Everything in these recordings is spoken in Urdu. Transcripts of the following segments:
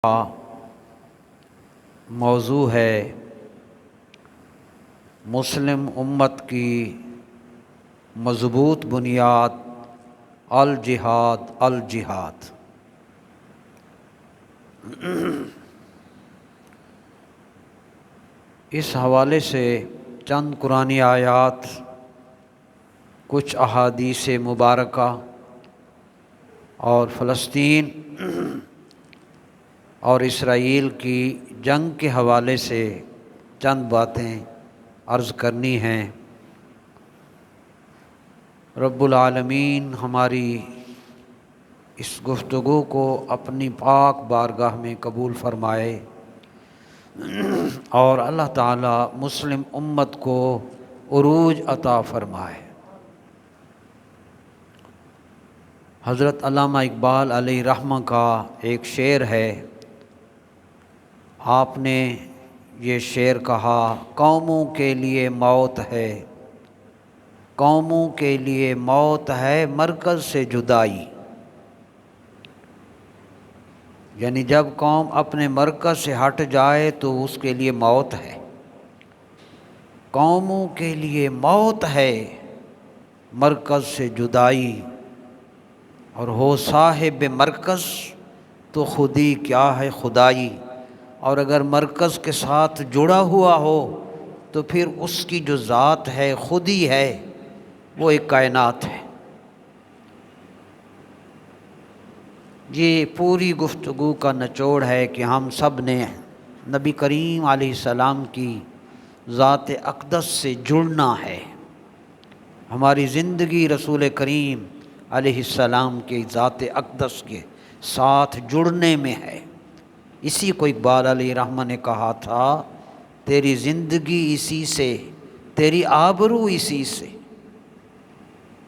کا موضوع ہے مسلم امت کی مضبوط بنیاد الجہاد الجہاد۔ اس حوالے سے چند قرآنی آیات، کچھ احادیث مبارکہ اور فلسطین اور اسرائیل کی جنگ کے حوالے سے چند باتیں عرض کرنی ہیں۔ رب العالمین ہماری اس گفتگو کو اپنی پاک بارگاہ میں قبول فرمائے اور اللہ تعالی مسلم امت کو عروج عطا فرمائے۔ حضرت علامہ اقبال علیہ رحمہ کا ایک شعر ہے، آپ نے یہ شعر کہا: قوموں کے لیے موت ہے، قوموں کے لیے موت ہے مرکز سے جدائی۔ یعنی جب قوم اپنے مرکز سے ہٹ جائے تو اس کے لیے موت ہے۔ قوموں کے لیے موت ہے مرکز سے جدائی، اور ہو صاحب مرکز تو خودی کیا ہے خدائی۔ اور اگر مرکز کے ساتھ جڑا ہوا ہو تو پھر اس کی جو ذات ہے خود ہی ہے، وہ ایک کائنات ہے۔ یہ پوری گفتگو کا نچوڑ ہے کہ ہم سب نے نبی کریم علیہ السلام کی ذات اقدس سے جڑنا ہے۔ ہماری زندگی رسول کریم علیہ السلام کی ذات اقدس کے ساتھ جڑنے میں ہے۔ اسی کو اقبال علیہ رحمہ نے کہا تھا: تیری زندگی اسی سے، تیری آبرو اسی سے،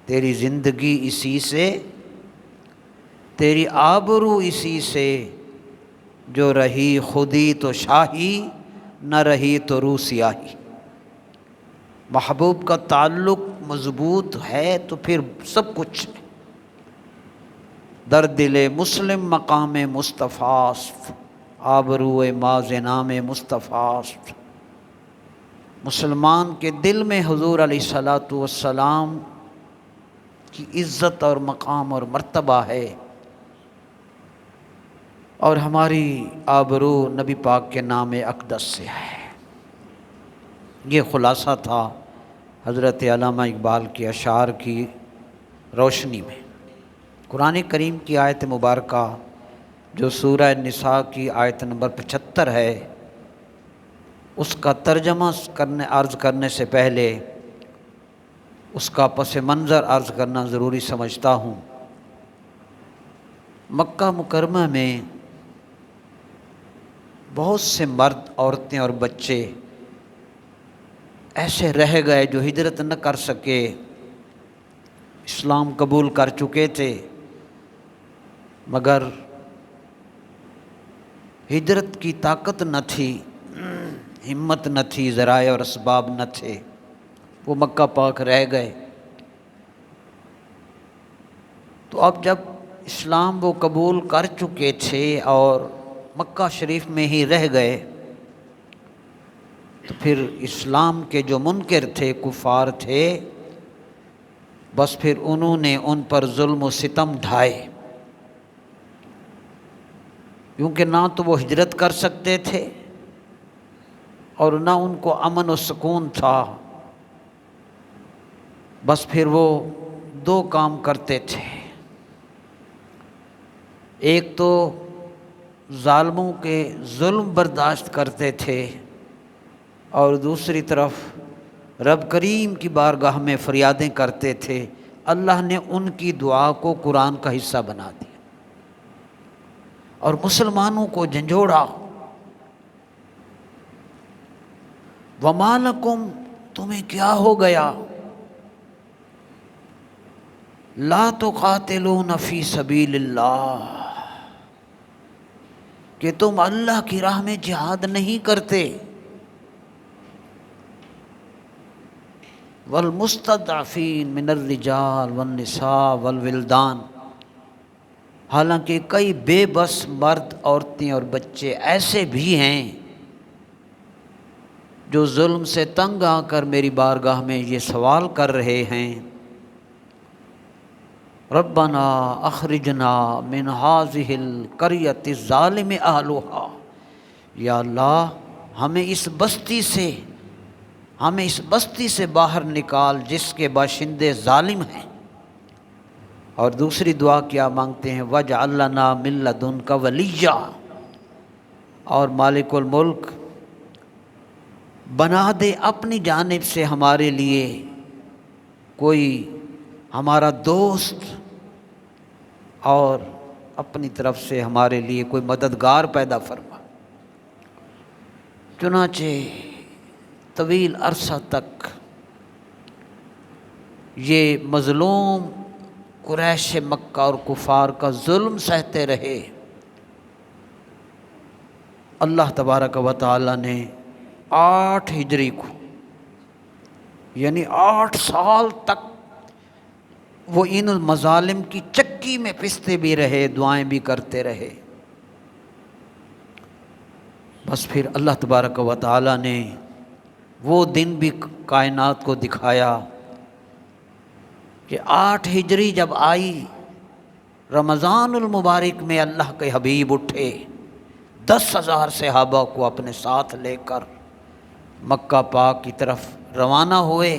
تیری زندگی اسی سے، تیری آبرو اسی سے، جو رہی خودی تو شاہی، نہ رہی تو رو سیاہی۔ محبوب کا تعلق مضبوط ہے تو پھر سب کچھ ہے۔ در دل مسلم مقام مصطفیٰ، آبرو ماز نام مصطفیٰ۔ مسلمان کے دل میں حضور علیہ الصلاۃ والسلام کی عزت اور مقام اور مرتبہ ہے، اور ہماری آبرو نبی پاک کے نام اقدس سے ہے۔ یہ خلاصہ تھا حضرت علامہ اقبال کے اشعار کی روشنی میں۔ قرآن کریم کی آیت مبارکہ جو سورہ نساء کی آیت نمبر 75 ہے، اس کا ترجمہ عرض کرنے سے پہلے اس کا پس منظر عرض کرنا ضروری سمجھتا ہوں۔ مکہ مکرمہ میں بہت سے مرد، عورتیں اور بچے ایسے رہ گئے جو ہجرت نہ کر سکے، اسلام قبول کر چکے تھے مگر ہجرت کی طاقت نہ تھی، ہمت نہ تھی، ذرائع اور اسباب نہ تھے، وہ مکہ پاک رہ گئے۔ تو اب جب اسلام وہ قبول کر چکے تھے اور مکہ شریف میں ہی رہ گئے، تو پھر اسلام کے جو منکر تھے، کفار تھے، بس پھر انہوں نے ان پر ظلم و ستم ڈھائے، کیونکہ نہ تو وہ ہجرت کر سکتے تھے اور نہ ان کو امن و سکون تھا۔ بس پھر وہ دو کام کرتے تھے، ایک تو ظالموں کے ظلم برداشت کرتے تھے، اور دوسری طرف رب کریم کی بارگاہ میں فریادیں کرتے تھے۔ اللہ نے ان کی دعا کو قرآن کا حصہ بنا دیا اور مسلمانوں کو جھنجھوڑا۔ وَمَا لَكُمْ، تمہیں کیا ہو گیا؟ لَا تُقَاتِلُونَ فِي سَبِيلِ اللَّهِ، کہ تم اللہ کی راہ میں جہاد نہیں کرتے۔ وَالْمُسْتَضْعَفِينَ مِنَ الرِّجَالِ وَالنِّسَاءِ وَالْوِلْدَانِ، حالانکہ کئی بے بس مرد، عورتیں اور بچے ایسے بھی ہیں جو ظلم سے تنگ آ کر میری بارگاہ میں یہ سوال کر رہے ہیں، ربنا اخرجنا من هذه القرية الظالم اهلها، یا اللہ ہمیں اس بستی سے باہر نکال جس کے باشندے ظالم ہیں۔ اور دوسری دعا کیا مانگتے ہیں، وَاجْعَلْ لَنَا مِن لَّدُنْكَ وَلِيًّا، اور مالک الملک بنا دے اپنی جانب سے ہمارے لیے کوئی ہمارا دوست، اور اپنی طرف سے ہمارے لیے کوئی مددگار پیدا فرما۔ چنانچہ طویل عرصہ تک یہ مظلوم قریش مکہ اور کفار کا ظلم سہتے رہے۔ اللہ تبارک و تعالی نے 8 ہجری کو، یعنی 8 سال تک وہ ان مظالم کی چکی میں پستے بھی رہے، دعائیں بھی کرتے رہے۔ بس پھر اللہ تبارک و تعالی نے وہ دن بھی کائنات کو دکھایا کہ 8 ہجری جب آئی، رمضان المبارک میں اللہ کے حبیب اٹھے، 10,000 صحابہ کو اپنے ساتھ لے کر مکہ پاک کی طرف روانہ ہوئے۔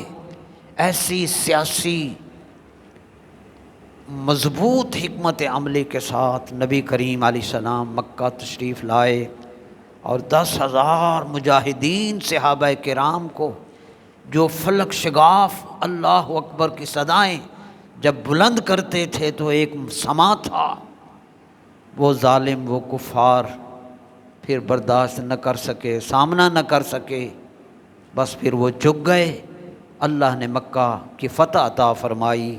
ایسی سیاسی مضبوط حکمت عملی کے ساتھ نبی کریم علیہ السلام مکہ تشریف لائے، اور 10,000 مجاہدین صحابہ کرام کو جو فلک شگاف اللہ اکبر کی صدائیں جب بلند کرتے تھے تو ایک سما تھا، وہ ظالم، وہ کفار پھر برداشت نہ کر سکے، سامنا نہ کر سکے، بس پھر وہ جھک گئے۔ اللہ نے مکہ کی فتح عطا فرمائی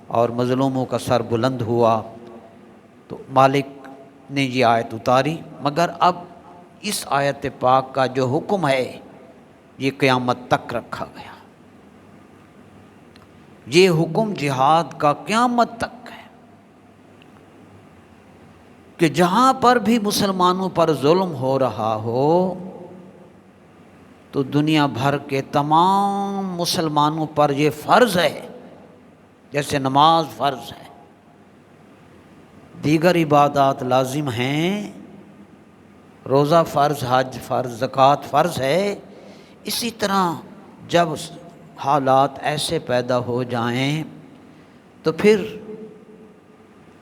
اور مظلوموں کا سر بلند ہوا۔ تو مالک نے یہ آیت اتاری، مگر اب اس آیت پاک کا جو حکم ہے یہ قیامت تک رکھا گیا۔ یہ حکم جہاد کا قیامت تک ہے کہ جہاں پر بھی مسلمانوں پر ظلم ہو رہا ہو تو دنیا بھر کے تمام مسلمانوں پر یہ فرض ہے، جیسے نماز فرض ہے، دیگر عبادات لازم ہیں، روزہ فرض، حج فرض، زکوٰۃ فرض ہے، اسی طرح جب حالات ایسے پیدا ہو جائیں تو پھر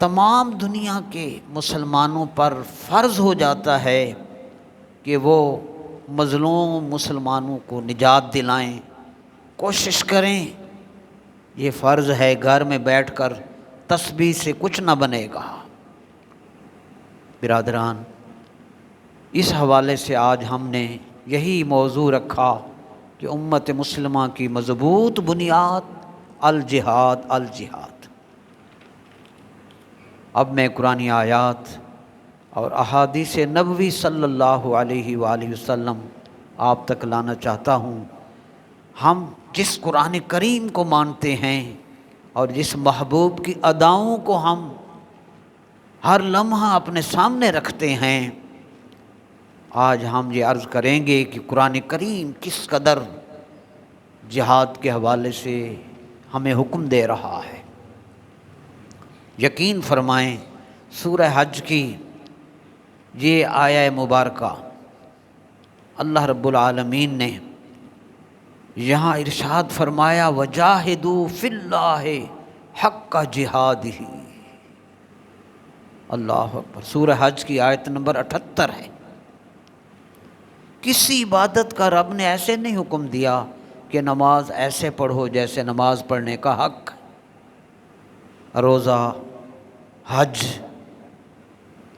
تمام دنیا کے مسلمانوں پر فرض ہو جاتا ہے کہ وہ مظلوم مسلمانوں کو نجات دلائیں، کوشش کریں۔ یہ فرض ہے، گھر میں بیٹھ کر تسبیح سے کچھ نہ بنے گا۔ برادران، اس حوالے سے آج ہم نے یہی موضوع رکھا کہ امت مسلمہ کی مضبوط بنیاد الجہاد، الجہاد۔ اب میں قرآن آیات اور احادیث نبوی صلی اللہ علیہ وآلہ وسلم آپ تک لانا چاہتا ہوں۔ ہم جس قرآن کریم کو مانتے ہیں اور جس محبوب کی اداؤں کو ہم ہر لمحہ اپنے سامنے رکھتے ہیں، آج ہم یہ عرض کریں گے کہ قرآن کریم کس قدر جہاد کے حوالے سے ہمیں حکم دے رہا ہے۔ یقین فرمائیں، سورہ حج کی یہ آیہ مبارکہ اللہ رب العالمین نے یہاں ارشاد فرمایا، وَجَاهِدُوا فِي اللَّهِ حَقَّ جِهَادِهِ۔ اللہ اکبر۔ سورہ حج کی آیت نمبر 78 ہے۔ کسی عبادت کا رب نے ایسے نہیں حکم دیا کہ نماز ایسے پڑھو جیسے نماز پڑھنے کا حق، روزہ، حج،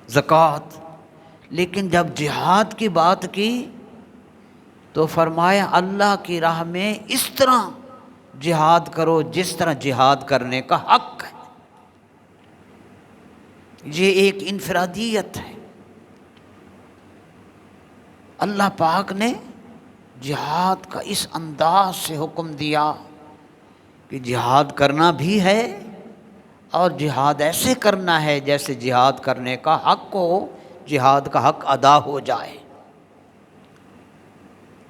زکوٰۃ، لیکن جب جہاد کی بات کی تو فرمایا اللہ کی راہ میں اس طرح جہاد کرو جس طرح جہاد کرنے کا حق ہے۔ یہ ایک انفرادیت ہے۔ اللہ پاک نے جہاد کا اس انداز سے حکم دیا کہ جہاد کرنا بھی ہے، اور جہاد ایسے کرنا ہے جیسے جہاد کرنے کا حق ہو، جہاد کا حق ادا ہو جائے،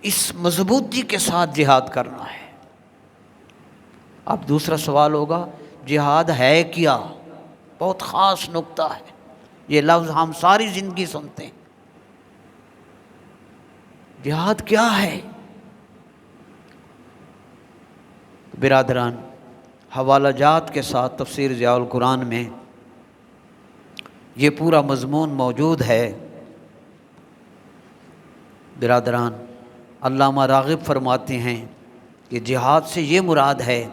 اس مضبوطی کے ساتھ جہاد کرنا ہے۔ اب دوسرا سوال ہوگا جہاد ہے کیا؟ بہت خاص نقطہ ہے، یہ لفظ ہم ساری زندگی سنتے ہیں۔ جہاد کیا ہے؟ برادران، حوالہ جات کے ساتھ تفسیر ضیاء القرآن میں یہ پورا مضمون موجود ہے۔ برادران، علامہ راغب فرماتے ہیں کہ جہاد سے یہ مراد ہے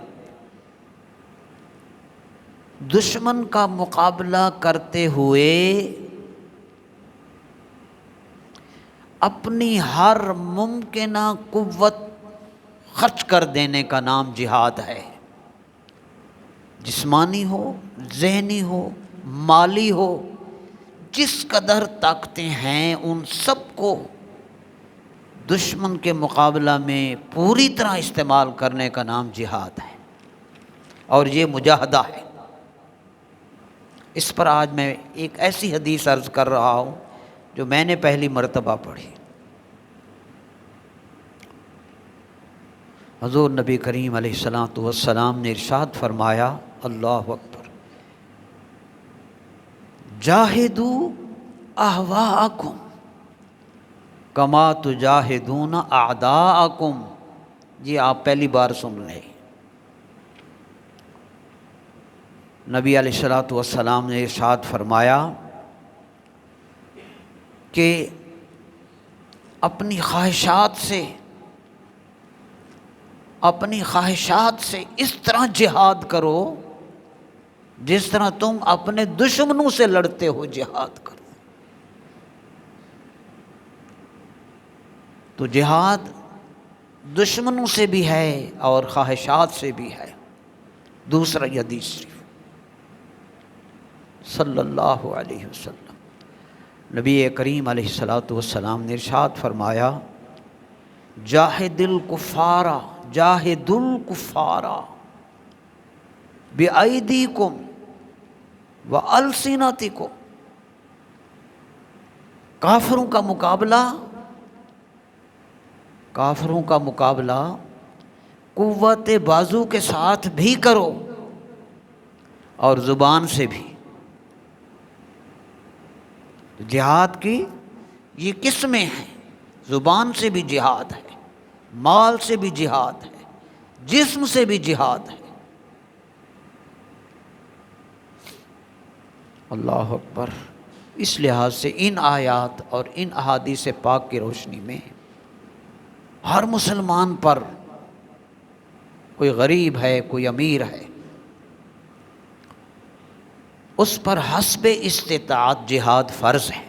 دشمن کا مقابلہ کرتے ہوئے اپنی ہر ممکنہ قوت خرچ کر دینے کا نام جہاد ہے، جسمانی ہو، ذہنی ہو، مالی ہو، جس قدر طاقتیں ہیں ان سب کو دشمن کے مقابلہ میں پوری طرح استعمال کرنے کا نام جہاد ہے، اور یہ مجاہدہ ہے۔ اس پر آج میں ایک ایسی حدیث عرض کر رہا ہوں جو میں نے پہلی مرتبہ پڑھی۔ حضور نبی کریم علیہ الصلاۃ والسلام نے ارشاد فرمایا، اللہ اکبر، جاہدوا اہواءکم کما تجاہدون اعداءکم۔ یہ آپ پہلی بار سن رہے ہیں۔ نبی علیہ الصلاۃ والسلام نے ارشاد فرمایا کہ اپنی خواہشات سے اس طرح جہاد کرو جس طرح تم اپنے دشمنوں سے لڑتے ہو جہاد کرو۔ تو جہاد دشمنوں سے بھی ہے اور خواہشات سے بھی ہے۔ دوسرا یہ حدیث شریف صلی اللہ علیہ وسلم، نبی کریم علیہ الصلاۃ والسلام نے ارشاد فرمایا، جاہد الکفار بأیدیکم وألسنتکم۔ کافروں کا مقابلہ قوت بازو کے ساتھ بھی کرو اور زبان سے بھی۔ جہاد کی یہ قسمیں ہیں، زبان سے بھی جہاد ہے، مال سے بھی جہاد ہے، جسم سے بھی جہاد ہے۔ اللہ اکبر۔ اس لحاظ سے ان آیات اور ان احادیث پاک کی روشنی میں ہر مسلمان پر، کوئی غریب ہے، کوئی امیر ہے، اس پر حسب استطاعت جہاد فرض ہے۔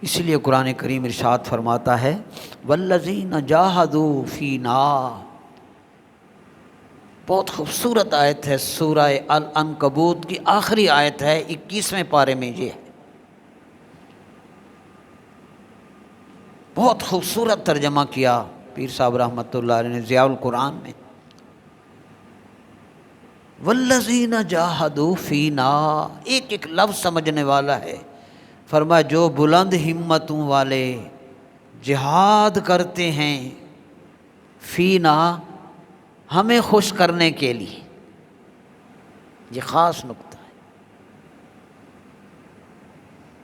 اس لیے قرآن کریم ارشاد فرماتا ہے، والذین جاہدوا فینا۔ بہت خوبصورت آیت ہے، سورہ العنکبوت کی آخری آیت ہے، 21ویں پارے میں یہ ہے۔ بہت خوبصورت ترجمہ کیا پیر صاحب رحمۃ اللہ علیہ نے ضیاء القرآن میں۔ والذین جاہدوا فینا، ایک ایک لفظ سمجھنے والا ہے۔ فرمایا جو بلند ہمتوں والے جہاد کرتے ہیں فینا، ہمیں خوش کرنے کے لیے۔ یہ خاص نقطہ ہے،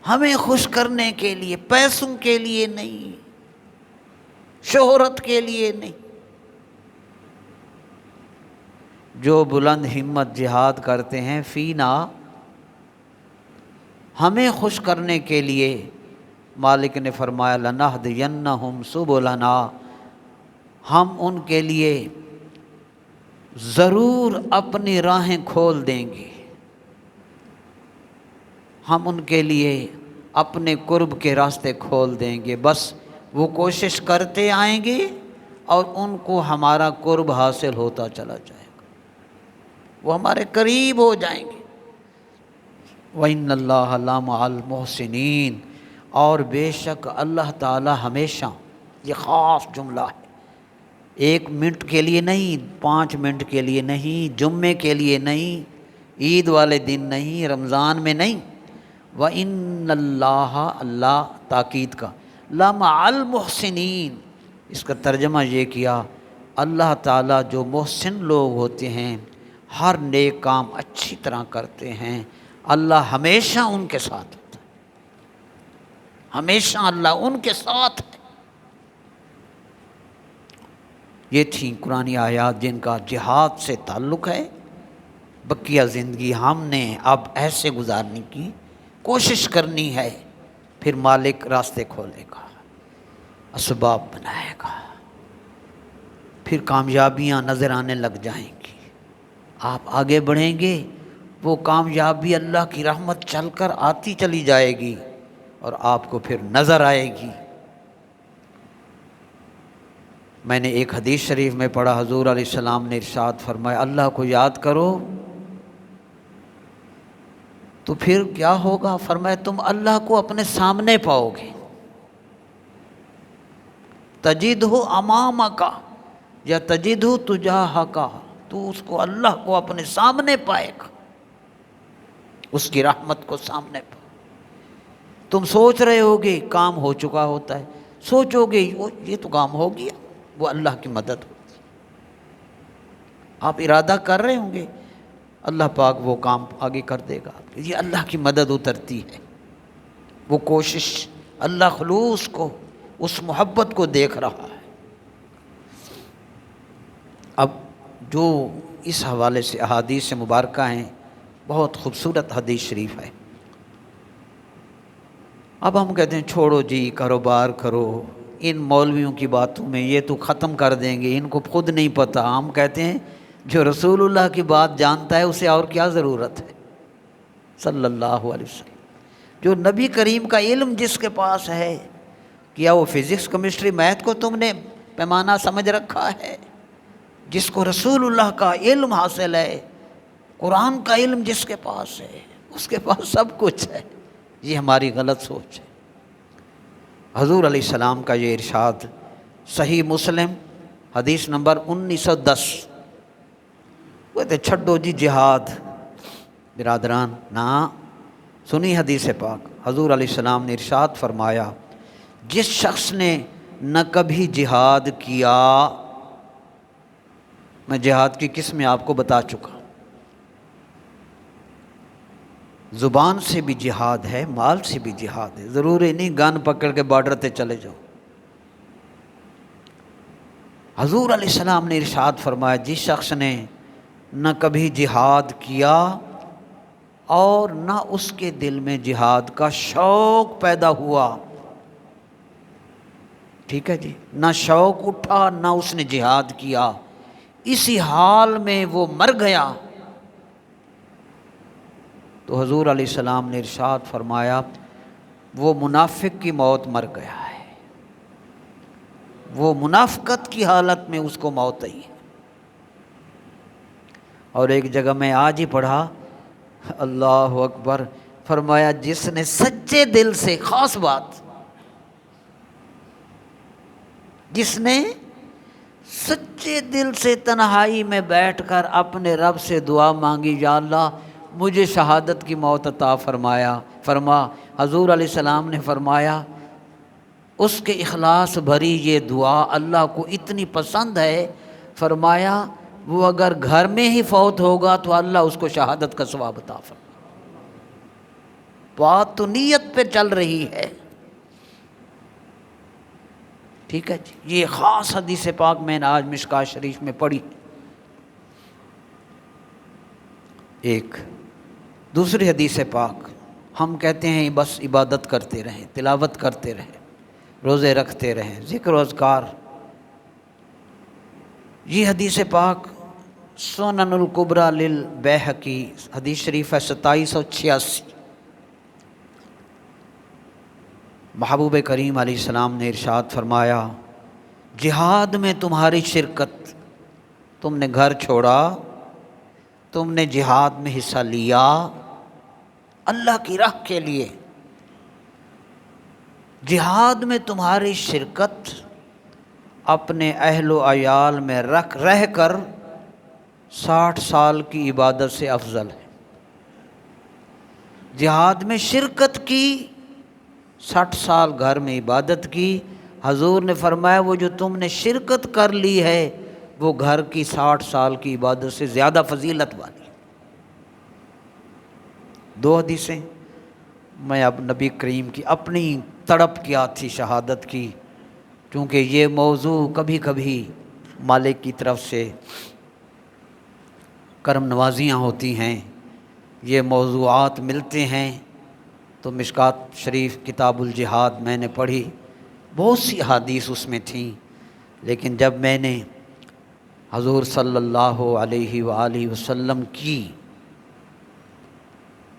ہمیں خوش کرنے کے لیے، پیسوں کے لیے نہیں، شہرت کے لیے نہیں۔ جو بلند ہمت جہاد کرتے ہیں فینا، ہمیں خوش کرنے کے لیے، مالک نے فرمایا لنہدینہم سبلنا، ہم ان کے لیے ضرور اپنی راہیں کھول دیں گے، ہم ان کے لیے اپنے قرب کے راستے کھول دیں گے۔ بس وہ کوشش کرتے آئیں گے اور ان کو ہمارا قرب حاصل ہوتا چلا جائے گا، وہ ہمارے قریب ہو جائیں گے۔ وَإِنَّ اللَّهَ لَمَعَ الْمُحْسِنِينَ، اور بے شک اللہ تعالی ہمیشہ، یہ خاص جملہ ہے، 1 منٹ کے لیے نہیں، 5 منٹ کے لیے نہیں، جمعے کے لیے نہیں، عید والے دن نہیں، رمضان میں نہیں۔ وَإِنَّ اللَّهَ، اللہ تاکید کا، لَمَعَ الْمُحْسِنِينَ، اس کا ترجمہ یہ کیا، اللہ تعالیٰ جو محسن لوگ ہوتے ہیں، ہر نیک کام اچھی طرح کرتے ہیں، اللہ ہمیشہ ان کے ساتھ ہوتا ہے، ہمیشہ اللہ ان کے ساتھ ہے۔ یہ تھیں قرآنی آیات جن کا جہاد سے تعلق ہے۔ بقیہ زندگی ہم نے اب ایسے گزارنے کی کوشش کرنی ہے، پھر مالک راستے کھولے گا، اسباب بنائے گا، پھر کامیابیاں نظر آنے لگ جائیں گی، آپ آگے بڑھیں گے، وہ کامیابی اللہ کی رحمت چل کر آتی چلی جائے گی اور آپ کو پھر نظر آئے گی۔ میں نے ایک حدیث شریف میں پڑھا، حضور علیہ السلام نے ارشاد فرمایا، اللہ کو یاد کرو تو پھر کیا ہوگا؟ فرمایا تم اللہ کو اپنے سامنے پاؤ گے، تجدہ امامک یا تجدہ تجاہک، تو اس کو، اللہ کو اپنے سامنے پائے گا، اس کی رحمت کو سامنے پاؤ۔ تم سوچ رہے ہوگے کام ہو چکا ہوتا ہے، سوچو گے یہ تو کام ہو گیا، وہ اللہ کی مدد ہوتی ہے۔ آپ ارادہ کر رہے ہوں گے، اللہ پاک وہ کام آگے کر دے گا، یہ اللہ کی مدد اترتی ہے، وہ کوشش، اللہ خلوص کو، اس محبت کو دیکھ رہا ہے۔ اب جو اس حوالے سے احادیث مبارکہ ہیں، بہت خوبصورت حدیث شریف ہے۔ اب ہم کہتے ہیں چھوڑو جی، کاروبار کرو، ان مولویوں کی باتوں میں یہ تو ختم کر دیں گے، ان کو خود نہیں پتہ۔ ہم کہتے ہیں جو رسول اللہ کی بات جانتا ہے اسے اور کیا ضرورت ہے، صلی اللہ علیہ وسلم۔ جو نبی کریم کا علم جس کے پاس ہے، کیا وہ فزکس، کیمسٹری، میتھ کو تم نے پیمانہ سمجھ رکھا ہے؟ جس کو رسول اللہ کا علم حاصل ہے، قرآن کا علم جس کے پاس ہے، اس کے پاس سب کچھ ہے۔ یہ ہماری غلط سوچ ہے۔ حضور علیہ السلام کا یہ ارشاد صحیح مسلم حدیث نمبر 1910، وہ کہتے چھڈو جی جہاد، برادران نا، سنی حدیث پاک، حضور علیہ السلام نے ارشاد فرمایا، جس شخص نے نہ کبھی جہاد کیا، میں جہاد کی قسمیں آپ کو بتا چکا، زبان سے بھی جہاد ہے، مال سے بھی جہاد ہے، ضروری نہیں گن پکڑ کے بارڈر تے چلے جاؤ۔ حضور علیہ السلام نے ارشاد فرمایا، جس شخص نے نہ کبھی جہاد کیا اور نہ اس کے دل میں جہاد کا شوق پیدا ہوا، ٹھیک ہے جی، نہ شوق اٹھا نہ اس نے جہاد کیا، اسی حال میں وہ مر گیا، تو حضور علیہ السلام نے ارشاد فرمایا وہ منافق کی موت مر گیا ہے، وہ منافقت کی حالت میں اس کو موت آئی ہے۔ اور ایک جگہ میں آج ہی پڑھا، اللہ اکبر، فرمایا جس نے سچے دل سے، خاص بات، جس نے سچے دل سے تنہائی میں بیٹھ کر اپنے رب سے دعا مانگی، یا اللہ مجھے شہادت کی موت عطا فرما، حضور علیہ السلام نے فرمایا اس کے اخلاص بھری یہ دعا اللہ کو اتنی پسند ہے، فرمایا وہ اگر گھر میں ہی فوت ہوگا تو اللہ اس کو شہادت کا ثواب عطا فرما۔ بات تو نیت پہ چل رہی ہے، ٹھیک ہے جی۔ یہ خاص حدیث پاک میں نے آج مشکاہ شریف میں پڑھی۔ ایک دوسری حدیث پاک، ہم کہتے ہیں بس عبادت کرتے رہیں، تلاوت کرتے رہیں، روزے رکھتے رہیں، ذکر و اذکار۔ یہ حدیث پاک سنن الکبریٰ للبیہقی، حدیث شریف ہے 2786۔ محبوب کریم علیہ السلام نے ارشاد فرمایا، جہاد میں تمہاری شرکت، تم نے گھر چھوڑا، تم نے جہاد میں حصہ لیا اللہ کی راہ کے لیے، جہاد میں تمہاری شرکت اپنے اہل و عیال میں رہ کر 60 سال کی عبادت سے افضل ہے۔ جہاد میں شرکت کی، 60 سال گھر میں عبادت کی، حضور نے فرمایا وہ جو تم نے شرکت کر لی ہے وہ گھر کی 60 سال کی عبادت سے زیادہ فضیلت والی۔ 2 حدیثیں میں اب نبی کریم کی اپنی تڑپ کیا تھی شہادت کی، کیونکہ یہ موضوع کبھی کبھی مالک کی طرف سے کرم نوازیاں ہوتی ہیں، یہ موضوعات ملتے ہیں، تو مشکات شریف کتاب الجہاد میں نے پڑھی، بہت سی احادیث اس میں تھیں، لیکن جب میں نے حضور صلی اللہ علیہ وآلہ وسلم کی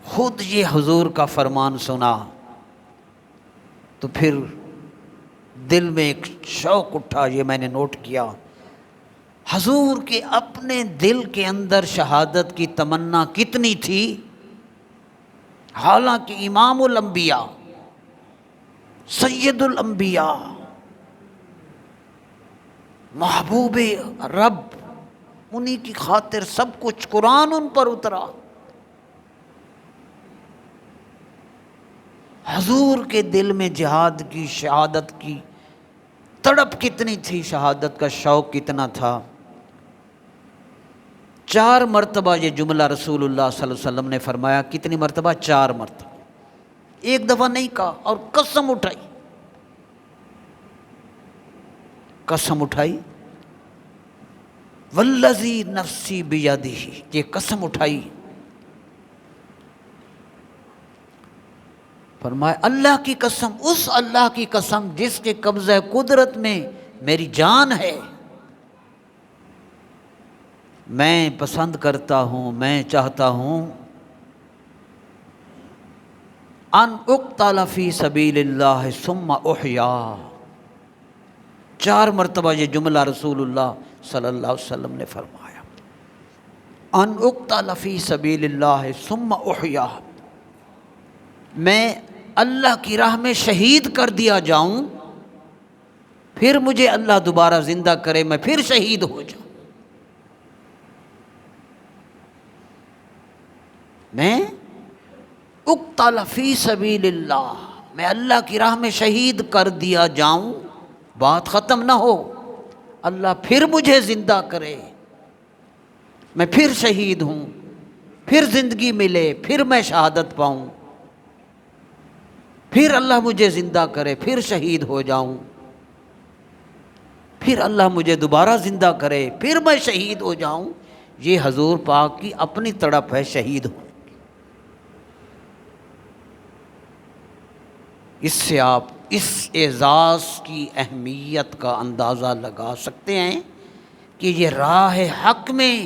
خود یہ حضور کا فرمان سنا تو پھر دل میں ایک شوق اٹھا، یہ میں نے نوٹ کیا، حضور کے اپنے دل کے اندر شہادت کی تمنا کتنی تھی، حالانکہ امام الانبیاء، سید الانبیاء، محبوب رب، انہی کی خاطر سب کچھ، قرآن ان پر اترا، حضور کے دل میں جہاد کی، شہادت کی تڑپ کتنی تھی، شہادت کا شوق کتنا تھا۔ 4 مرتبہ یہ جملہ رسول اللہ صلی اللہ علیہ وسلم نے فرمایا، کتنی مرتبہ؟ 4 مرتبہ، ایک دفعہ نہیں کہا، اور قسم اٹھائی، قسم اٹھائی، والذی نفسی بیدہ، یہ قسم اٹھائی، فرمایا اللہ کی قسم، اس اللہ کی قسم جس کے قبضہ قدرت میں میری جان ہے، میں پسند کرتا ہوں، میں چاہتا ہوں ان اقتل فی سبیل اللہ ثم احیا۔ 4 مرتبہ یہ جملہ رسول اللہ صلی اللہ علیہ وسلم نے فرمایا، ان اقتل فی سبیل اللہ ثم احیا، میں اللہ کی راہ میں شہید کر دیا جاؤں، پھر مجھے اللہ دوبارہ زندہ کرے، میں پھر شہید ہو جاؤں، میں اقتل فی سبیل اللہ، میں اللہ کی راہ میں شہید کر دیا جاؤں، بات ختم نہ ہو، اللہ پھر مجھے زندہ کرے، میں پھر شہید ہوں، پھر زندگی ملے، پھر میں شہادت پاؤں، پھر اللہ مجھے زندہ کرے، پھر شہید ہو جاؤں، پھر اللہ مجھے دوبارہ زندہ کرے، پھر میں شہید ہو جاؤں۔ یہ حضور پاک کی اپنی تڑپ ہے شہید ہو۔ اس سے آپ اس اعزاز کی اہمیت کا اندازہ لگا سکتے ہیں کہ یہ راہ حق میں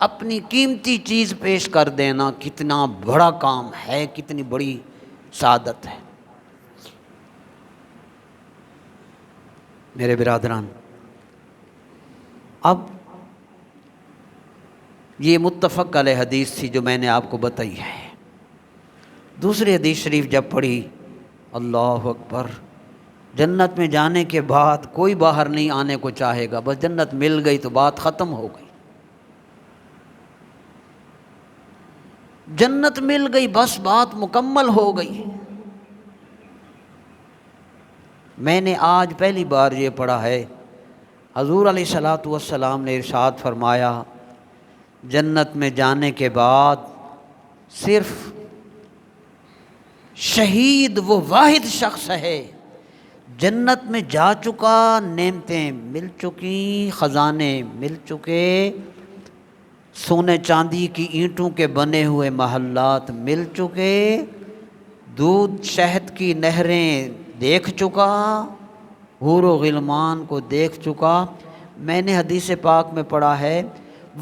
اپنی قیمتی چیز پیش کر دینا کتنا بڑا کام ہے، کتنی بڑی سعادت ہے۔ میرے برادران، اب یہ متفق علیہ حدیث تھی جو میں نے آپ کو بتائی ہے۔ دوسری حدیث شریف جب پڑھی، اللہ اکبر، جنت میں جانے کے بعد کوئی باہر نہیں آنے کو چاہے گا، بس جنت مل گئی تو بات ختم ہو گئی، جنت مل گئی بس بات مکمل ہو گئی۔ میں نے آج پہلی بار یہ پڑھا ہے، حضور علیہ الصلوۃ والسلام نے ارشاد فرمایا، جنت میں جانے کے بعد صرف شہید وہ واحد شخص ہے جنت میں جا چکا، نعمتیں مل چکی، خزانے مل چکے، سونے چاندی کی اینٹوں کے بنے ہوئے محلات مل چکے، دودھ شہد کی نہریں دیکھ چکا، حور و غلمان کو دیکھ چکا۔ میں نے حدیث پاک میں پڑھا ہے،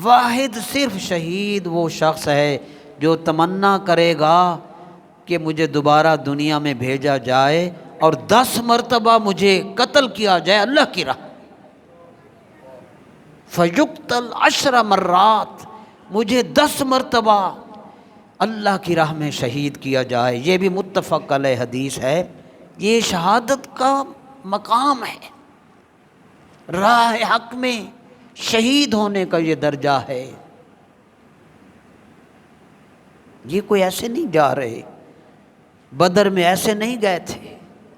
واحد صرف شہید وہ شخص ہے جو تمنا کرے گا کہ مجھے دوبارہ دنیا میں بھیجا جائے اور 10 مرتبہ مجھے قتل کیا جائے اللہ کی راہ، فیقتل 10 مرات، مجھے 10 مرتبہ اللہ کی راہ میں شہید کیا جائے۔ یہ بھی متفق علیہ حدیث ہے۔ یہ شہادت کا مقام ہے، راہ حق میں شہید ہونے کا یہ درجہ ہے۔ یہ کوئی ایسے نہیں جا رہے، بدر میں ایسے نہیں گئے تھے،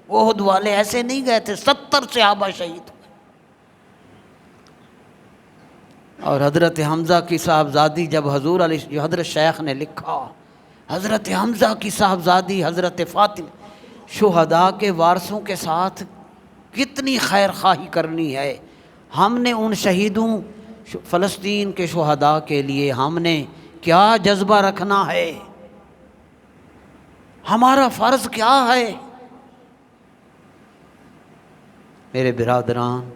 احد والے ایسے نہیں گئے تھے، 70 صحابہ شہید ہوئے۔ اور حضرت حمزہ کی صاحبزادی جب حضور علیہ، جو حضرت شیخ نے لکھا، حضرت حمزہ کی صاحبزادی حضرت فاطمہ، شہداء کے وارثوں کے ساتھ کتنی خیر خواہی کرنی ہے۔ ہم نے ان شہیدوں فلسطین کے شہداء کے لیے ہم نے کیا جذبہ رکھنا ہے، ہمارا فرض کیا ہے؟ میرے برادران،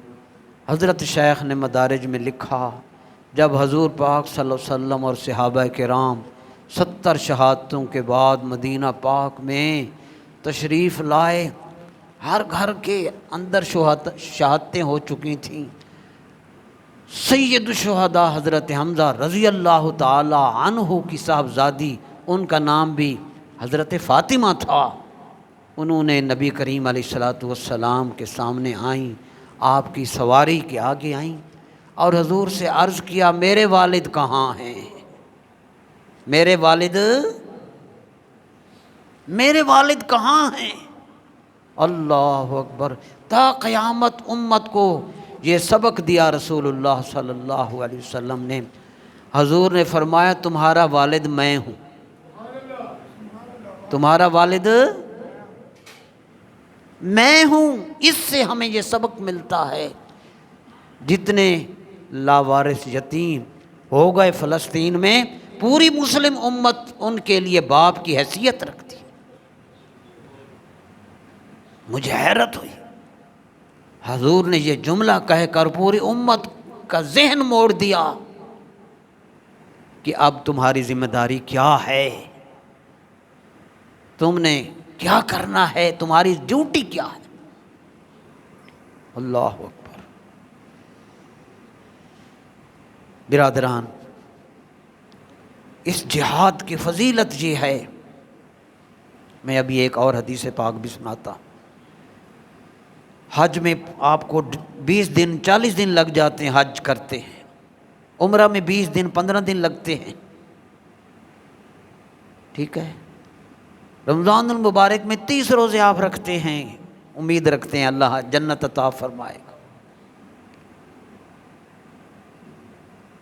حضرت شیخ نے مدارج میں لکھا، جب حضور پاک صلی اللہ علیہ وسلم اور صحابہ کرام 70 شہادتوں کے بعد مدینہ پاک میں تشریف لائے، ہر گھر کے اندر شہادتیں ہو چکی تھیں۔ سید الشہداء حضرت حمزہ رضی اللہ تعالی عنہ کی صاحبزادی، ان کا نام بھی حضرت فاطمہ تھا، انہوں نے نبی کریم علیہ السلام کے سامنے آئیں، آپ کی سواری کے آگے آئیں اور حضور سے عرض کیا، میرے والد کہاں ہیں؟ میرے والد کہاں ہیں؟ اللہ اکبر! تا قیامت امت کو یہ سبق دیا رسول اللہ صلی اللہ علیہ وسلم نے۔ حضور نے فرمایا، تمہارا والد میں ہوں، تمہارا والد میں ہوں۔ اس سے ہمیں یہ سبق ملتا ہے، جتنے لاوارث یتیم ہو گئے فلسطین میں، پوری مسلم امت ان کے لیے باپ کی حیثیت رکھتی۔ مجھے حیرت ہوئی، حضور نے یہ جملہ کہہ کر پوری امت کا ذہن موڑ دیا کہ اب تمہاری ذمہ داری کیا ہے، تم نے کیا کرنا ہے، تمہاری ڈیوٹی کیا ہے۔ اللہ اکبر! برادران، اس جہاد کی فضیلت یہ ہے، میں ابھی ایک اور حدیث پاک بھی سناتا ہوں۔ حج میں آپ کو 20 دن 40 دن لگ جاتے ہیں، حج کرتے ہیں، عمرہ میں 20 دن 15 دن لگتے ہیں، ٹھیک ہے؟ رمضان المبارک میں 30 روزے آپ رکھتے ہیں، امید رکھتے ہیں اللہ جنت عطا فرمائے گا۔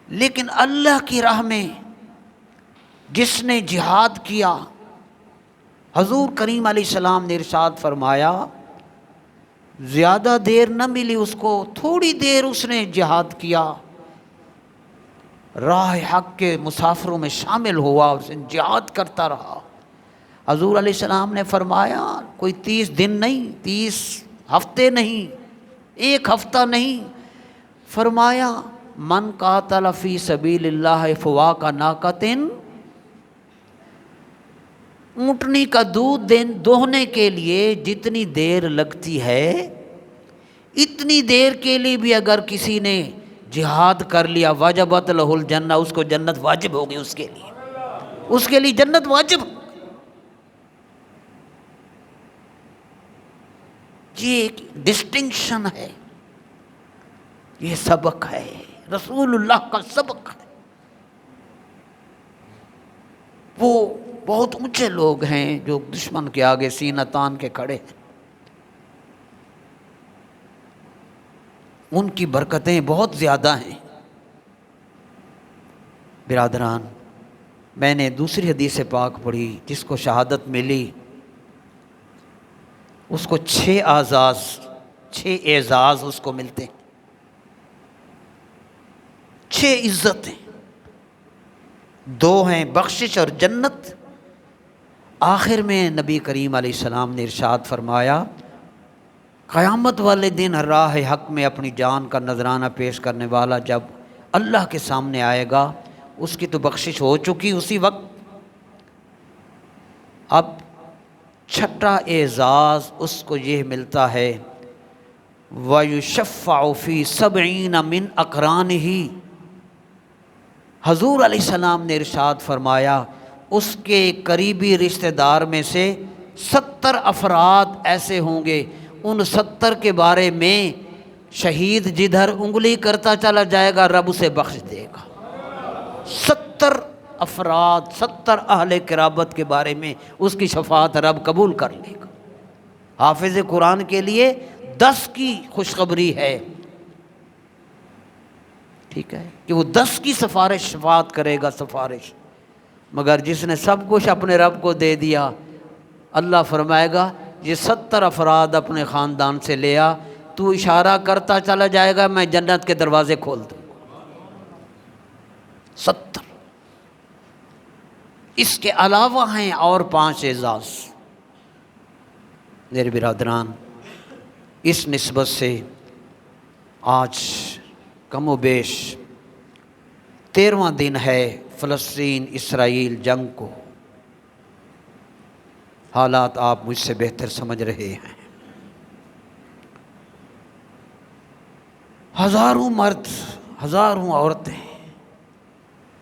لیکن اللہ کی راہ میں جس نے جہاد کیا، حضور کریم علیہ السلام نے ارشاد فرمایا، زیادہ دیر نہ ملی اس کو، تھوڑی دیر اس نے جہاد کیا، راہ حق کے مسافروں میں شامل ہوا، اس نے جہاد کرتا رہا۔ حضور علیہ السلام نے فرمایا، کوئی 30 دن نہیں، 30 ہفتے نہیں، 1 ہفتہ نہیں، فرمایا من قاتل فی سبیل اللہ فواق ناقۃ، اونٹنی کا دودھ دوہنے کے لیے جتنی دیر لگتی ہے، اتنی دیر کے لیے بھی اگر کسی نے جہاد کر لیا، وجبت لہ الجنہ، اس کو جنت واجب ہوگی، اس کے لیے جنت واجب۔ یہ ایک ڈسٹنکشن ہے، یہ سبق ہے، رسول اللہ کا سبق ہے۔ وہ بہت اونچے لوگ ہیں جو دشمن کے آگے سینہ تان کے کھڑے ہیں، ان کی برکتیں بہت زیادہ ہیں۔ برادران، میں نے دوسری حدیث پاک پڑھی جس کو شہادت ملی، اس کو 6 اعزاز اس کو ملتے ہیں، 6 عزتیں، 2 ہیں بخشش اور جنت۔ آخر میں نبی کریم علیہ السلام نے ارشاد فرمایا، قیامت والے دن راہ حق میں اپنی جان کا نذرانہ پیش کرنے والا جب اللہ کے سامنے آئے گا، اس کی تو بخشش ہو چکی اسی وقت، اب 6واں اعزاز اس کو یہ ملتا ہے، وَيُشَفَّعُ فِي 70 مِنْ أَقْرَانِهِ۔ حضور علیہ السلام نے ارشاد فرمایا، اس کے قریبی رشتہ دار میں سے 70 افراد ایسے ہوں گے، ان 70 کے بارے میں شہید جدھر انگلی کرتا چلا جائے گا رب اسے بخش دے گا۔ 70 افراد، 70 اہل قرابت کے بارے میں اس کی شفاعت رب قبول کر لے گا۔ حافظ قرآن کے لیے 10 کی خوشخبری ہے، ٹھیک ہے، کہ وہ 10 کی سفارش شفاعت کرے گا، سفارش۔ مگر جس نے سب کچھ اپنے رب کو دے دیا، اللہ فرمائے گا یہ 70 افراد اپنے خاندان سے لے آ، تو اشارہ کرتا چلا جائے گا میں جنت کے دروازے کھول دوں گا۔ 70۔ اس کے علاوہ ہیں اور 5 اعزاز۔ میرے برادران، اس نسبت سے آج کم و بیش 13واں دن ہے فلسطین اسرائیل جنگ کو۔ حالات آپ مجھ سے بہتر سمجھ رہے ہیں۔ ہزاروں مرد، ہزاروں عورتیں،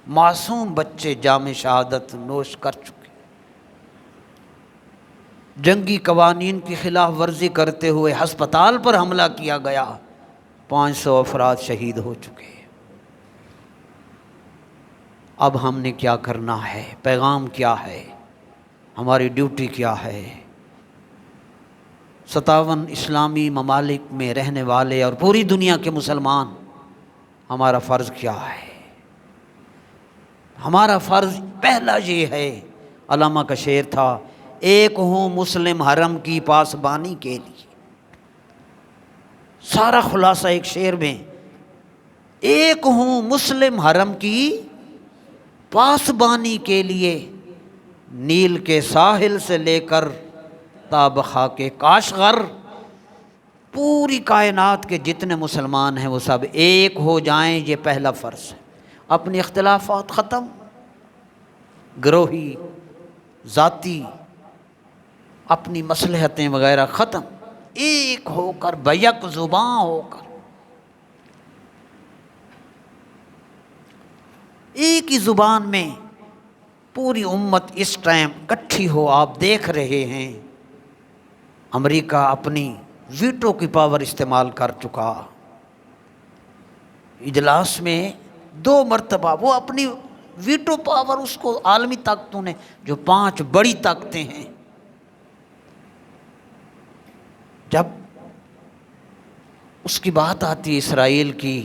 معصوم بچے جام شہادت نوش کر چکے۔ جنگی قوانین کی خلاف ورزی کرتے ہوئے ہسپتال پر حملہ کیا گیا، 500 افراد شہید ہو چکے۔ اب ہم نے کیا کرنا ہے؟ پیغام کیا ہے؟ ہماری ڈیوٹی کیا ہے؟ 57 اسلامی ممالک میں رہنے والے اور پوری دنیا کے مسلمان، ہمارا فرض کیا ہے؟ ہمارا فرض پہلا یہ ہے، علامہ کا شعر تھا، ایک ہوں مسلم حرم کی پاسبانی کے لیے۔ سارا خلاصہ ایک شعر میں، ایک ہوں مسلم حرم کی پاسبانی کے لیے، نیل کے ساحل سے لے کر تا بخاک کاشغر، پوری کائنات کے جتنے مسلمان ہیں وہ سب ایک ہو جائیں، یہ پہلا فرض ہے۔ اپنی اختلافات ختم، گروہی، ذاتی، اپنی مصلحتیں وغیرہ ختم، ایک ہو کر، بیک زباں ہو کر، ایک ہی زبان میں پوری امت اس ٹائم اکٹھی ہو۔ آپ دیکھ رہے ہیں امریکہ اپنی ویٹو کی پاور استعمال کر چکا، اجلاس میں 2 مرتبہ وہ اپنی ویٹو پاور، اس کو عالمی طاقتوں نے، جو 5 بڑی طاقتیں ہیں، جب اس کی بات آتی ہے اسرائیل کی،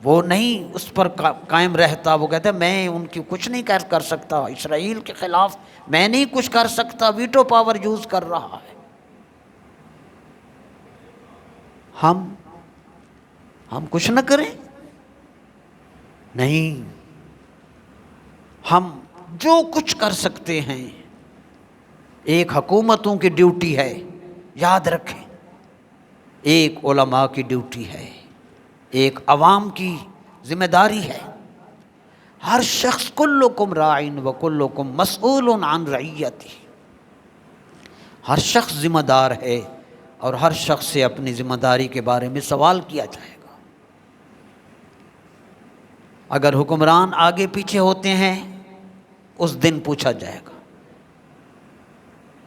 وہ نہیں اس پر قائم رہتا، وہ کہتا ہے میں ان کی کچھ نہیں کر سکتا، اسرائیل کے خلاف میں نہیں کچھ کر سکتا، ویٹو پاور یوز کر رہا ہے۔ ہم کچھ نہ کریں؟ نہیں، ہم جو کچھ کر سکتے ہیں۔ ایک حکومتوں کی ڈیوٹی ہے، یاد رکھیں، ایک علماء کی ڈیوٹی ہے، ایک عوام کی ذمہ داری ہے۔ ہر شخص کلکم راعٍ وکلکم مسئول عن رعیتہ، ہر شخص ذمہ دار ہے اور ہر شخص سے اپنی ذمہ داری کے بارے میں سوال کیا جائے گا۔ اگر حکمران آگے پیچھے ہوتے ہیں اس دن پوچھا جائے گا۔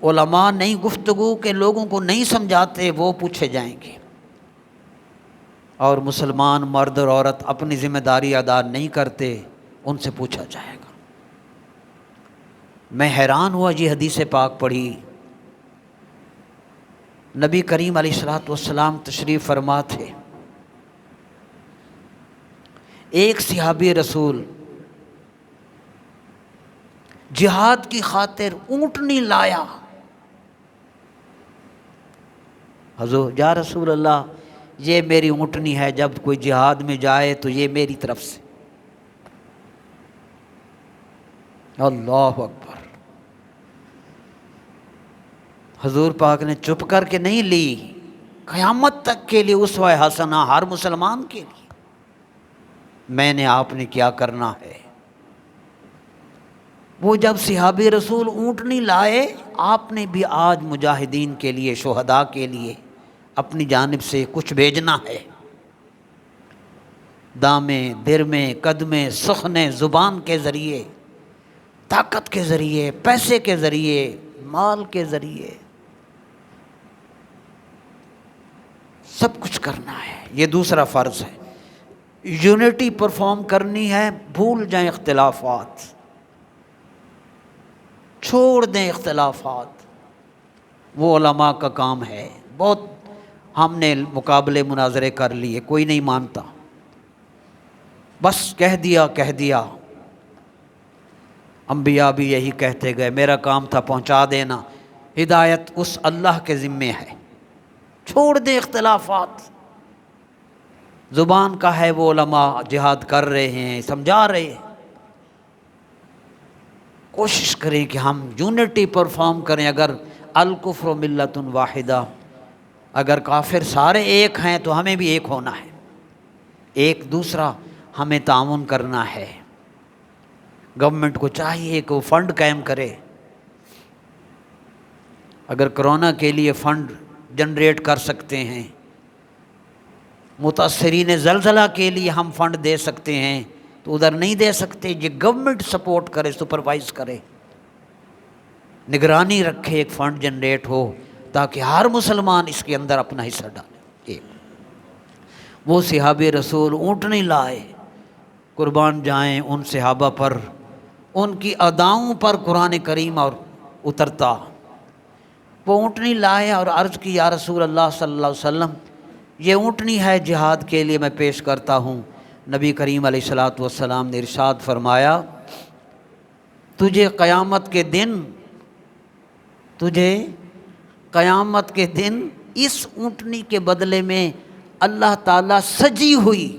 علماء نئی گفتگو کے لوگوں کو نہیں سمجھاتے، وہ پوچھے جائیں گے۔ اور مسلمان مرد اور عورت اپنی ذمہ داری ادا نہیں کرتے، ان سے پوچھا جائے گا۔ میں حیران ہوا، یہ حدیث پاک پڑھی، نبی کریم علیہ الصلوۃ والسلام تشریف فرما تھے، ایک صحابی رسول جہاد کی خاطر اونٹنی لایا۔ حضور یا رسول اللہ، یہ میری اونٹنی ہے، جب کوئی جہاد میں جائے تو یہ میری طرف سے۔ اللہ اکبر! حضور پاک نے چپ کر کے نہیں لی، قیامت تک کے لیے اسوہ حسنہ ہر مسلمان کے لیے۔ میں نے، آپ نے کیا کرنا ہے؟ وہ جب صحابی رسول اونٹنی لائے، آپ نے بھی آج مجاہدین کے لیے، شہداء کے لیے اپنی جانب سے کچھ بھیجنا ہے۔ دامیں، درمیں، قدمیں، سخنیں، زبان کے ذریعے، طاقت کے ذریعے، پیسے کے ذریعے، مال کے ذریعے، سب کچھ کرنا ہے، یہ دوسرا فرض ہے۔ یونٹی پرفارم کرنی ہے، بھول جائیں اختلافات، چھوڑ دیں اختلافات، وہ علماء کا کام ہے۔ بہت ہم نے مقابلے مناظرے کر لیے، کوئی نہیں مانتا، بس کہہ دیا۔ انبیاء بھی یہی کہتے گئے، میرا کام تھا پہنچا دینا، ہدایت اس اللہ کے ذمے ہے۔ چھوڑ دیں اختلافات، زبان کا ہے، وہ علماء جہاد کر رہے ہیں، سمجھا رہے ہیں۔ کوشش کریں کہ ہم یونٹی پرفارم کریں۔ اگر الکفر ملت واحدہ، اگر کافر سارے ایک ہیں تو ہمیں بھی ایک ہونا ہے، ایک دوسرا ہمیں تعاون کرنا ہے۔ گورنمنٹ کو چاہیے کہ وہ فنڈ قائم کرے، اگر کرونا کے لیے فنڈ جنریٹ کر سکتے ہیں، متاثرین زلزلہ کے لیے ہم فنڈ دے سکتے ہیں تو ادھر نہیں دے سکتے، یہ گورنمنٹ سپورٹ کرے، سپروائز کرے، نگرانی رکھے، ایک فنڈ جنریٹ ہو تاکہ ہر مسلمان اس کے اندر اپنا حصہ ڈالے۔ ایک وہ صحابہ رسول اونٹنی لائے، قربان جائیں ان صحابہ پر، ان کی اداؤں پر قرآن کریم اور اترتا۔ وہ اونٹنی لائے اور عرض کی، یا رسول اللہ صلی اللہ علیہ وسلم، یہ اونٹنی ہے، جہاد کے لیے میں پیش کرتا ہوں۔ نبی کریم علیہ الصلوۃ والسلام نے ارشاد فرمایا، تجھے قیامت کے دن اس اونٹنی کے بدلے میں اللہ تعالیٰ سجی ہوئی،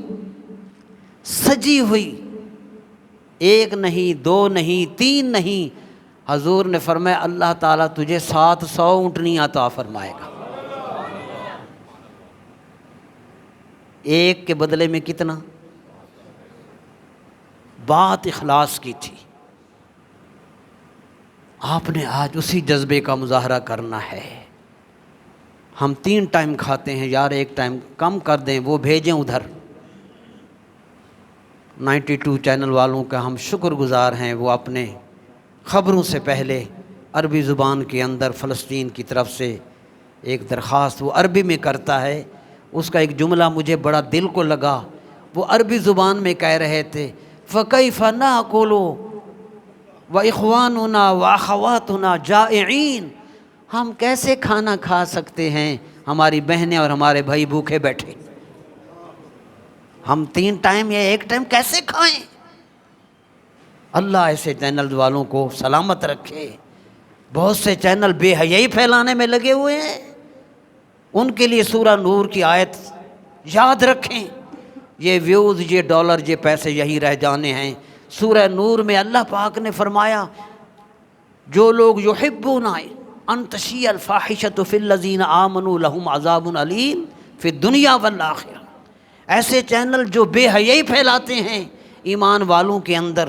ایک نہیں، دو نہیں، تین نہیں، حضور نے فرمایا اللہ تعالیٰ تجھے 700 اونٹنی عطا فرمائے گا۔ ایک کے بدلے میں کتنا؟ بات اخلاص کی تھی۔ آپ نے آج اسی جذبے کا مظاہرہ کرنا ہے۔ ہم 3 ٹائم کھاتے ہیں یار، ایک ٹائم کم کر دیں، وہ بھیجیں ادھر۔ 92 چینل والوں کا ہم شکر گزار ہیں، وہ اپنے خبروں سے پہلے عربی زبان کے اندر فلسطین کی طرف سے ایک درخواست وہ عربی میں کرتا ہے، اس کا ایک جملہ مجھے بڑا دل کو لگا۔ وہ عربی زبان میں کہہ رہے تھے، فَكَيْفَ نَأْكُلُ وَإِخْوَانُنَا وَأَخَوَاتُنَا جَائِعِينَ، ہم کیسے کھانا کھا سکتے ہیں، ہماری بہنیں اور ہمارے بھائی بھوکے بیٹھے، ہم 3 ٹائم یا ایک ٹائم کیسے کھائیں؟ اللہ ایسے چینل والوں کو سلامت رکھے۔ بہت سے چینل بے حیائی پھیلانے میں لگے ہوئے ہیں، ان کے لیے سورہ نور کی آیت یاد رکھیں۔ یہ ویوز، یہ ڈالر، یہ پیسے یہی رہ جانے ہیں۔ سورہ نور میں اللہ پاک نے فرمایا، جو لوگ یحبون ان تشیع الفاحشۃ فی الذین آمنوا لہم عذاب علیم فی الدنیا والآخرہ، ایسے چینل جو بے حیائی پھیلاتے ہیں ایمان والوں کے اندر،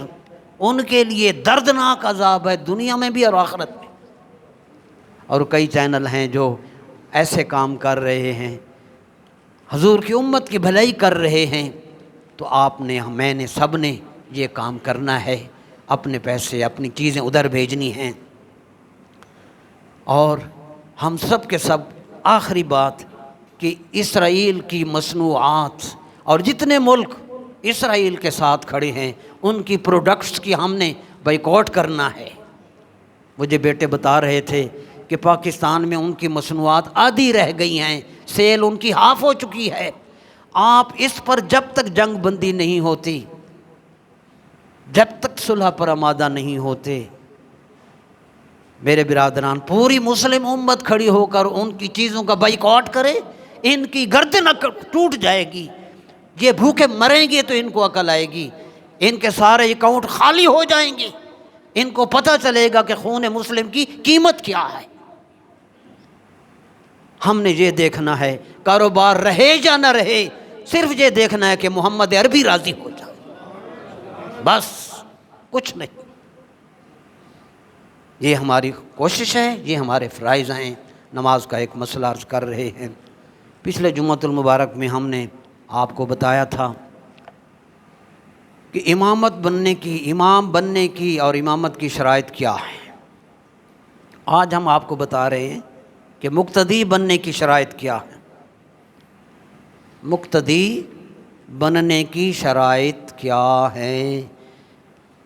ان کے لیے دردناک عذاب ہے دنیا میں بھی اور آخرت میں۔ اور کئی چینل ہیں جو ایسے کام کر رہے ہیں، حضور کی امت کی بھلائی کر رہے ہیں، تو آپ نے، میں نے، سب نے یہ کام کرنا ہے، اپنے پیسے، اپنی چیزیں ادھر بھیجنی ہیں۔ اور ہم سب کے سب، آخری بات کہ اسرائیل کی مصنوعات اور جتنے ملک اسرائیل کے ساتھ کھڑے ہیں ان کی پروڈکٹس کی ہم نے بائیکاٹ کرنا ہے۔ مجھے بیٹے بتا رہے تھے کہ پاکستان میں ان کی مصنوعات آدھی رہ گئی ہیں، سیل ان کی ہاف ہو چکی ہے۔ آپ اس پر جب تک جنگ بندی نہیں ہوتی، جب تک صلح پر آمادہ نہیں ہوتے، میرے برادران، پوری مسلم امت کھڑی ہو کر ان کی چیزوں کا بائیکاٹ کرے، ان کی گردن ٹوٹ جائے گی۔ یہ بھوکے مریں گے تو ان کو عقل آئے گی، ان کے سارے اکاؤنٹ خالی ہو جائیں گے، ان کو پتہ چلے گا کہ خون مسلم کی قیمت کیا ہے۔ ہم نے یہ دیکھنا ہے، کاروبار رہے یا نہ رہے، صرف یہ دیکھنا ہے کہ محمد عربی راضی ہو جائے، بس کچھ نہیں۔ یہ ہماری کوشش ہے، یہ ہمارے فرائض ہیں۔ نماز کا ایک مسئلہ عرض کر رہے ہیں۔ پچھلے جمعۃ المبارک میں ہم نے آپ کو بتایا تھا کہ امام بننے کی اور امامت کی شرائط کیا ہے۔ آج ہم آپ کو بتا رہے ہیں کہ مقتدی بننے کی شرائط کیا ہے۔ مقتدی بننے کی شرائط کیا ہیں؟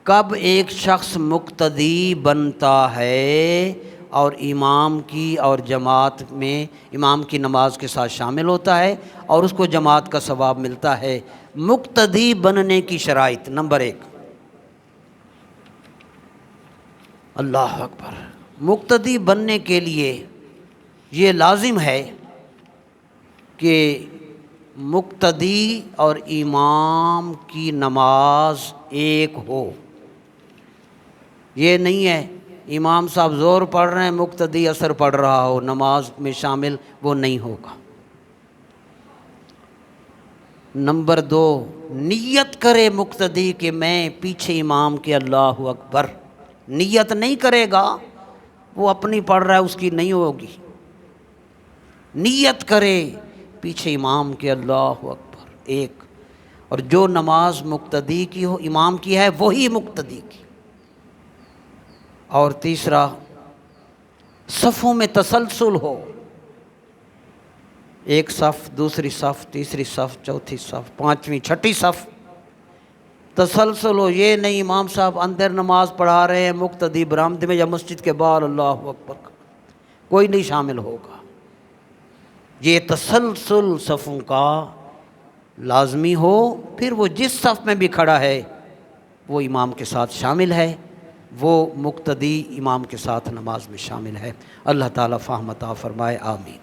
کب ایک شخص مقتدی بنتا ہے اور امام کی اور جماعت میں امام کی نماز کے ساتھ شامل ہوتا ہے اور اس کو جماعت کا ثواب ملتا ہے؟ مقتدی بننے کی شرائط، نمبر 1، اللہ اکبر، مقتدی بننے کے لیے یہ لازم ہے کہ مقتدی اور امام کی نماز ایک ہو۔ یہ نہیں ہے امام صاحب زور پڑھ رہے ہیں، مقتدی اثر پڑھ رہا ہو، نماز میں شامل وہ نہیں ہوگا۔ نمبر 2، نیت کرے مقتدی کہ میں پیچھے امام کے اللہ اکبر، نیت نہیں کرے گا وہ اپنی پڑھ رہا ہے اس کی نہیں ہوگی۔ نیت کرے پیچھے امام کے اللہ اکبر، ایک، اور جو نماز مقتدی کی ہو، امام کی ہے، وہی مقتدی کی۔ اور تیسرا، صفوں میں تسلسل ہو، ایک صف، دوسری صف، تیسری صف، چوتھی صف، پانچویں، چھٹی صف، تسلسل ہو۔ یہ نہیں امام صاحب اندر نماز پڑھا رہے ہیں، مقتدی برآمدے میں یا مسجد کے باہر اللہ اکبر، کوئی نہیں شامل ہوگا۔ یہ تسلسل صفوں کا لازمی ہو، پھر وہ جس صف میں بھی کھڑا ہے وہ امام کے ساتھ شامل ہے، وہ مقتدی امام کے ساتھ نماز میں شامل ہے۔ اللہ تعالیٰ فہم عطا فرمائے، آمین۔